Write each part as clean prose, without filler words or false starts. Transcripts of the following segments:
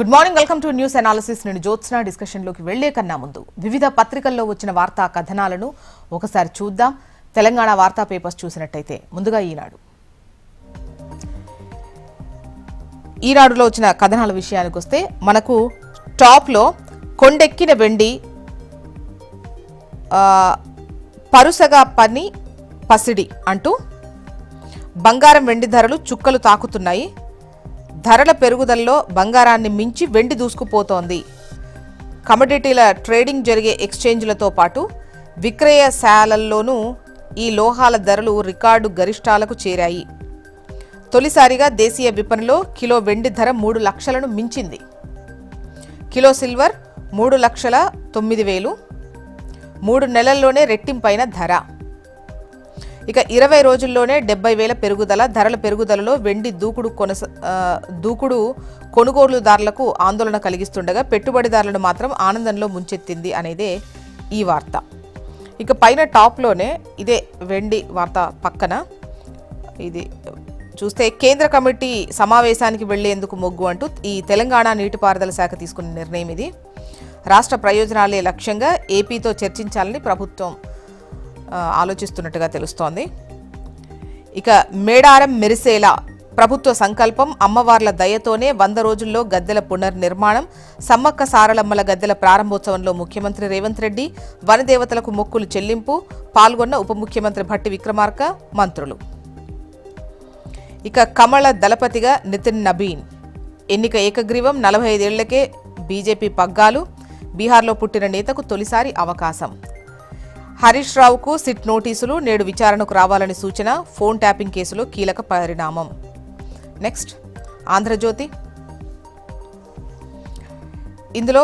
Good morning, welcome to news analysis. నేను జ్యోత్స్న. డిస్కషన్లోకి వెళ్లే కన్నా ముందు వివిధ పత్రికల్లో వచ్చిన వార్తా కథనాలను ఒకసారి చూద్దాం. తెలంగాణ వార్తా పేపర్స్ చూసినట్టయితే ముందుగా ఈనాడులో వచ్చిన కథనాల విషయానికి వస్తే మనకు టాప్లో కొండెక్కిన వెండి పరుసగా పని పసిడి అంటూ బంగారం వెండి ధరలు చుక్కలు తాకుతున్నాయి. ధరల పెరుగుదలలో బంగారాన్ని మించి వెండి దూసుకుపోతోంది. కమోడిటీల ట్రేడింగ్ జరిగే ఎక్స్చేంజ్లతో పాటు విక్రయశాలల్లోనూ ఈ లోహాల ధరలు రికార్డు గరిష్టాలకు చేరాయి. తొలిసారిగా దేశీయ విపణిలో కిలో వెండి ధర 3 లక్షలను మించింది. Kilo silver 3,09,000. 3 నెలల్లోనే రెట్టింపైన ధర. ఇక 20 రోజుల్లోనే 70,000 పెరుగుదల. ధరల పెరుగుదలలో వెండి దూకుడు కొనుగోలుదారులకు ఆందోళన కలిగిస్తుండగా పెట్టుబడిదారులను మాత్రం ఆనందంలో ముంచెత్తింది అనేదే ఈ వార్త. ఇక పైన టాప్లోనే ఇదే వెండి వార్త పక్కన ఇది చూస్తే కేంద్ర కమిటీ సమావేశానికి వెళ్లేందుకు మొగ్గు అంటూ ఈ తెలంగాణ నీటిపారుదల శాఖ తీసుకున్న నిర్ణయం ఇది. రాష్ట్ర ప్రయోజనాలే లక్ష్యంగా ఏపీతో చర్చించాలని ప్రభుత్వం ఆలోచిస్తున్నట్టుగా తెలుస్తోంది. ఇక మేడారం మెరిసేలా ప్రభుత్వ సంకల్పం. అమ్మవార్ల దయతోనే 100 రోజుల్లో గద్దెల పునర్నిర్మాణం. సమ్మక్క సారలమ్మల గద్దెల ప్రారంభోత్సవంలో ముఖ్యమంత్రి రేవంత్ రెడ్డి. వనదేవతలకు మొక్కులు చెల్లింపు. పాల్గొన్న ఉప ముఖ్యమంత్రి భట్టి విక్రమార్క, మంత్రులు. ఇక కమల దళపతిగా నితిన్ నబీన్. ఎన్నిక ఏకగ్రీవం. 45 ఏళ్లకే బీజేపీ పగ్గాలు. బీహార్లో పుట్టిన నేతకు తొలిసారి అవకాశం. హరీష్ రావుకు సిట్ నోటీసులు. నేడు విచారణకు రావాలని సూచన. ఫోన్ ట్యాపింగ్ కేసులో కీలక పరిణామం. నెక్స్ట్ ఆంధ్రజ్యోతి. ఇందులో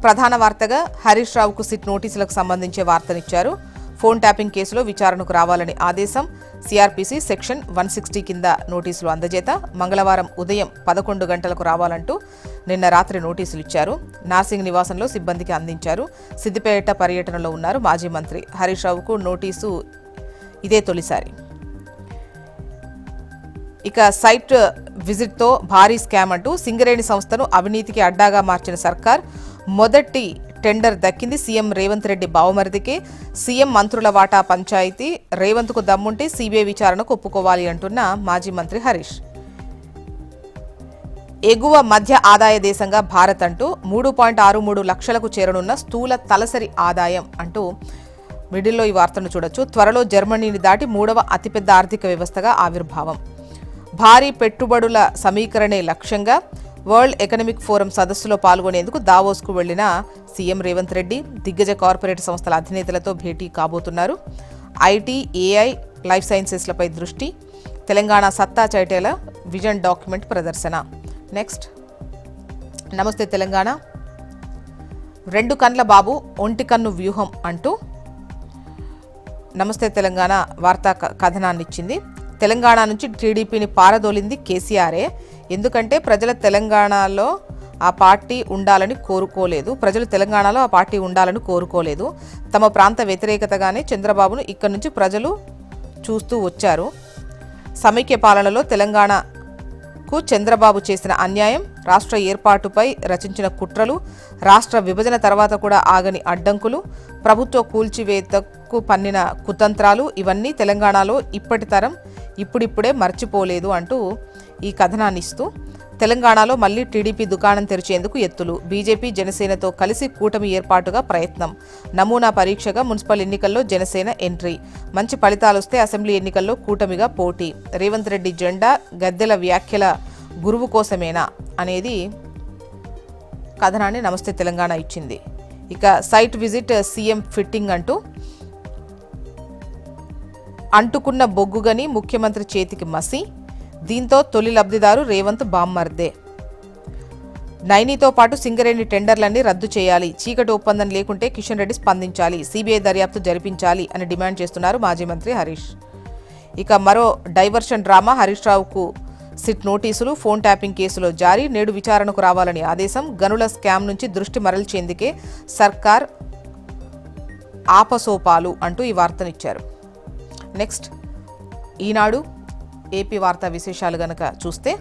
ప్రధాన వార్తగా హరీష్ రావుకు సిట్ నోటీసులకు సంబంధించే వార్తనిచ్చారు. ఫోన్ ట్యాపింగ్ కేసులో విచారణకు రావాలని ఆదేశం. సిఆర్పిసి సెక్షన్ 160 కింద నోటీసులు అందజేత. మంగళవారం ఉదయం 11 గంటలకు రావాలంటూ నిన్న రాత్రి నోటీసులు ఇచ్చారు. నార్సింగ్ నివాసంలో సిబ్బందికి అందించారు. సిద్దిపేట పర్యటనలో ఉన్నారు మాజీ మంత్రి. హరీష్ రావుకు నోటీసు ఇదే తొలిసారి. ఇక సైట్ విజిట్తో భారీ స్కామ్ అంటూ సింగరేణి సంస్థను అవినీతికి అడ్డాగా మార్చిన సర్కార్. మొదటి టెండర్ దక్కింది సీఎం రేవంత్ రెడ్డి బావమరిదికి. సీఎం మంత్రుల వాటా పంచాయతీ. రేవంత్కు దమ్ముంటే సీబీఐ విచారణకు ఒప్పుకోవాలి అంటున్న మాజీ మంత్రి హరీష్. ఎగువ మధ్య ఆదాయ దేశంగా భారత్ అంటూ 3.63 లక్షలకు చేరనున్న స్థూల తలసరి ఆదాయం అంటూ మిడిల్లో ఈ వార్తను చూడొచ్చు. త్వరలో జర్మనీని దాటి 3వ అతిపెద్ద ఆర్థిక వ్యవస్థగా ఆవిర్భావం. భారీ పెట్టుబడుల సమీకరణే లక్ష్యంగా వరల్డ్ ఎకనామిక్ ఫోరం సదస్సులో పాల్గొనేందుకు దావోస్కు వెళ్లిన సీఎం రేవంత్ రెడ్డి దిగ్గజ కార్పొరేట్ సంస్థల అధినేతలతో భేటీ కాబోతున్నారు. ఐటీ, ఏఐ, లైఫ్ సైన్సెస్లపై దృష్టి. తెలంగాణ సత్తా చాటేల విజన్ డాక్యుమెంట్ ప్రదర్శన. నెక్స్ట్ నమస్తే తెలంగాణ. 2 కన్ల బాబు ఒంటి కన్ను వ్యూహం అంటూ నమస్తే తెలంగాణ వార్తా కథనాన్ని ఇచ్చింది. తెలంగాణ నుంచి టీడీపీని పారదోలింది కేసీఆరే. ఎందుకంటే ప్రజలు తెలంగాణలో ఆ పార్టీ ఉండాలని కోరుకోలేదు. తమ ప్రాంత వ్యతిరేకతగానే చంద్రబాబును ఇక్కడి నుంచి ప్రజలు చూస్తూ వచ్చారు. సమైక్య పాలనలో తెలంగాణకు చంద్రబాబు చేసిన అన్యాయం, రాష్ట్ర ఏర్పాటుపై రచించిన కుట్రలు, రాష్ట్ర విభజన తర్వాత కూడా ఆగని అడ్డంకులు, ప్రభుత్వ కూల్చివేతకు పన్నిన కుతంత్రాలు ఇవన్నీ తెలంగాణలో ఇప్పటి తరం ఇప్పుడిప్పుడే మర్చిపోలేదు అంటూ ఈ కథనాన్ని ఇస్తూ తెలంగాణలో మళ్లీ టీడీపీ దుకాణం తెరిచేందుకు ఎత్తులు. బీజేపీ జనసేనతో కలిసి కూటమి ఏర్పాటుగా ప్రయత్నం. నమూనా పరీక్షగా మున్సిపల్ ఎన్నికల్లో జనసేన ఎంట్రీ. మంచి ఫలితాలొస్తే అసెంబ్లీ ఎన్నికల్లో కూటమిగా పోటీ. రేవంత్ రెడ్డి జెండా గద్దెల వ్యాఖ్యల గురువు కోసమేనా అనేది కథనాన్ని నమస్తే తెలంగాణ ఇచ్చింది. ఇక సైట్ విజిట్ సీఎం ఫిట్టింగ్ అంటూ అంటుకున్న బొగ్గుగని ముఖ్యమంత్రి చేతికి మసి. దీంతో తొలి లబ్ధిదారు రేవంత్ బామ్మర్దే. నైనితో పాటు సింగరేణి టెండర్లన్నీ రద్దు చేయాలి. చీకటి ఒప్పందం లేకుంటే కిషన్ రెడ్డి స్పందించాలి. సీబీఐ దర్యాప్తు జరిపించాలి అని డిమాండ్ చేస్తున్నారు మాజీ మంత్రి హరీష్. ఇక మరో డైవర్షన్ డ్రామా. హరీష్ రావుకు సిట్ నోటీసులు. ఫోన్ ట్యాపింగ్ కేసులో జారీ. నేడు విచారణకు రావాలని ఆదేశం. గనుల స్కామ్ నుంచి దృష్టి మరల్చేందుకే సర్కార్ ఆపసోపాలు అంటూ ఈ వార్తనిచ్చారు. నెక్స్ట్ ఈనాడు ఏపీ వార్తా విశేషాలు గనక చూస్తే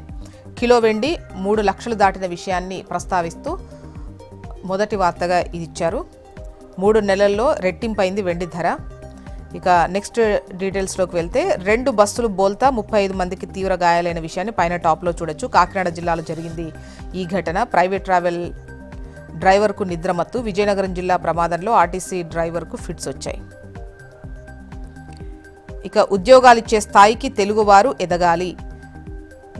కిలో వెండి 3 లక్షలు దాటిన విషయాన్ని ప్రస్తావిస్తూ మొదటి వార్తగా ఇది ఇచ్చారు. 3 నెలల్లో రెట్టింపైంది వెండి ధర. ఇక నెక్స్ట్ డీటెయిల్స్లోకి వెళ్తే 2 బస్సులు బోల్తా 35 మందికి తీవ్ర గాయాలైన విషయాన్ని పైన టాప్లో చూడొచ్చు. కాకినాడ జిల్లాలో జరిగింది ఈ ఘటన. ప్రైవేట్ ట్రావెల్ డ్రైవర్కు నిద్రమత్తు. విజయనగరం జిల్లా ప్రమాదంలో ఆర్టీసీ డ్రైవర్కు ఫిట్స్ వచ్చాయి. ఇక ఉద్యోగాలిచ్చే స్థాయికి తెలుగువారు ఎదగాలి.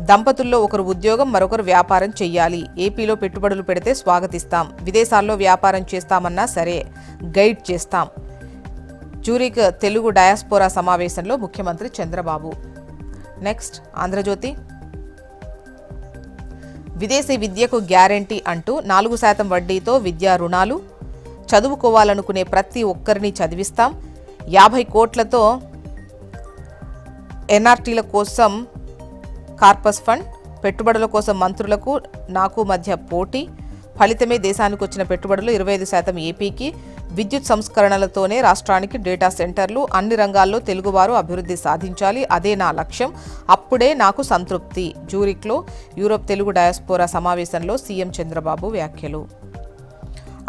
దంపతుల్లో ఒకరు ఉద్యోగం, మరొకరు వ్యాపారం చెయ్యాలి. ఏపీలో పెట్టుబడులు పెడితే స్వాగతిస్తాం. విదేశాల్లో వ్యాపారం చేస్తామన్నా సరే గైడ్ చేస్తాం. జ్యూరిక్ తెలుగు డయాస్పోరా సమావేశంలో ముఖ్యమంత్రి చంద్రబాబు. నెక్స్ట్ ఆంధ్రజ్యోతి. విదేశీ విద్యకు గ్యారెంటీ అంటూ 4% వడ్డీతో విద్యా రుణాలు. చదువుకోవాలనుకునే ప్రతి ఒక్కరిని చదివిస్తాం. 50 కోట్లతో ఎన్ఆర్టీల కోసం కార్పస్ ఫండ్. పెట్టుబడుల కోసం మంత్రులకు నాకు మధ్య పోటీ. ఫలితమే దేశానికి వచ్చిన పెట్టుబడులు 25% ఏపీకి. విద్యుత్ సంస్కరణలతోనే రాష్ట్రానికి డేటా సెంటర్లు. అన్ని రంగాల్లో తెలుగువారు అభివృద్ధి సాధించాలి. అదే నా లక్ష్యం. అప్పుడే నాకు సంతృప్తి. జ్యూరిక్లో యూరోప్ తెలుగు డయాస్పోరా సమావేశంలో సీఎం చంద్రబాబు వ్యాఖ్యలు.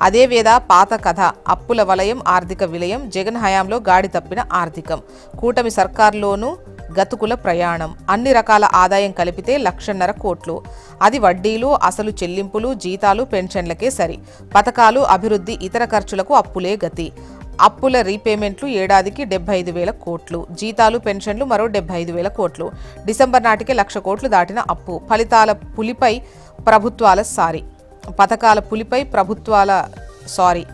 అదే వేద పాత కథ. అప్పుల వలయం, ఆర్థిక విలయం. జగన్ హయాంలో గాడి తప్పిన ఆర్థికం. కూటమి సర్కార్లోనూ గతుకుల ప్రయాణం. అన్ని రకాల ఆదాయం కలిపితే 1,50,000 కోట్లు. అది వడ్డీలు, అసలు చెల్లింపులు, జీతాలు, పెన్షన్లకే సరి. పథకాలు, అభివృద్ధి, ఇతర ఖర్చులకు అప్పులే గతి. అప్పుల రీపేమెంట్లు ఏడాదికి 75,000 కోట్లు. జీతాలు, పెన్షన్లు మరో 75,000 కోట్లు. డిసెంబర్ నాటికి 1,00,000 కోట్లు దాటిన అప్పు. ఫలితాల పులిపై ప్రభుత్వాల సారి. పథకాల పులిపై ప్రభుత్వాల సారీ.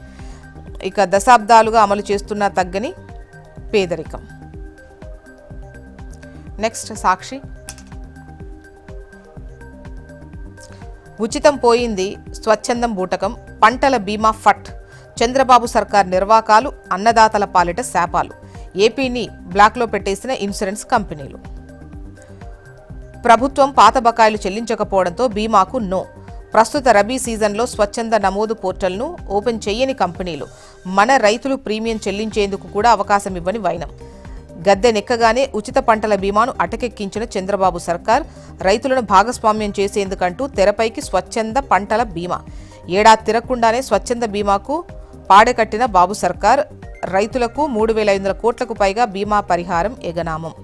ఇక దశాబ్దాలుగా అమలు చేస్తున్న తగ్గని పేదరికం. నెక్స్ట్ సాక్షి. ఉచితం పోయింది, స్వచ్ఛందం బూటకం. పంటల బీమా ఫట్. చంద్రబాబు సర్కార్ నిర్వాకాలు, అన్నదాతల పాలిట శాపాలు. ఏపీని బ్లాక్లో పెట్టేసిన ఇన్సూరెన్స్ కంపెనీలు. ప్రభుత్వం పాత బకాయిలు చెల్లించకపోవడంతో బీమాకు నో. ప్రస్తుత రబీ సీజన్లో స్వచ్ఛంద నమోదు పోర్టల్ను ఓపెన్ చేయని కంపెనీలు. మన రైతులు ప్రీమియం చెల్లించేందుకు కూడా అవకాశం ఇవ్వని వైనం. గద్దెనెక్కగానే ఉచిత పంటల బీమాను అటకెక్కించిన చంద్రబాబు సర్కార్ రైతులను భాగస్వామ్యం చేసేందుకంటూ తెరపైకి స్వచ్ఛంద పంటల బీమా. ఏడాది తిరగకుండానే స్వచ్ఛంద బీమాకు పాడెకట్టిన బాబు సర్కార్. రైతులకు 3,500 కోట్లకు పైగా బీమా పరిహారం ఎగనామం.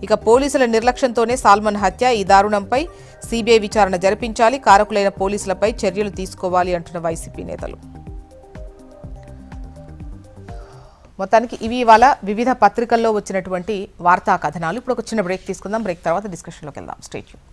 ఇక పోలీసుల నిర్లక్ష్యంతోనే సాల్మన్ హత్య. ఈ దారుణంపై సీబీఐ విచారణ జరిపించాలి. కారకులైన పోలీసులపై చర్యలు తీసుకోవాలి అంటున్న వైసీపీ నేతలు. మొత్తానికి ఇవి ఇవాళ వివిధ పత్రికల్లో వచ్చినటువంటి వార్తా కథనాలు. ఇప్పుడు ఒక చిన్న బ్రేక్ తీసుకుందాం. బ్రేక్ తర్వాత డిస్కషన్లోకి వెళ్దాం. Stay tune.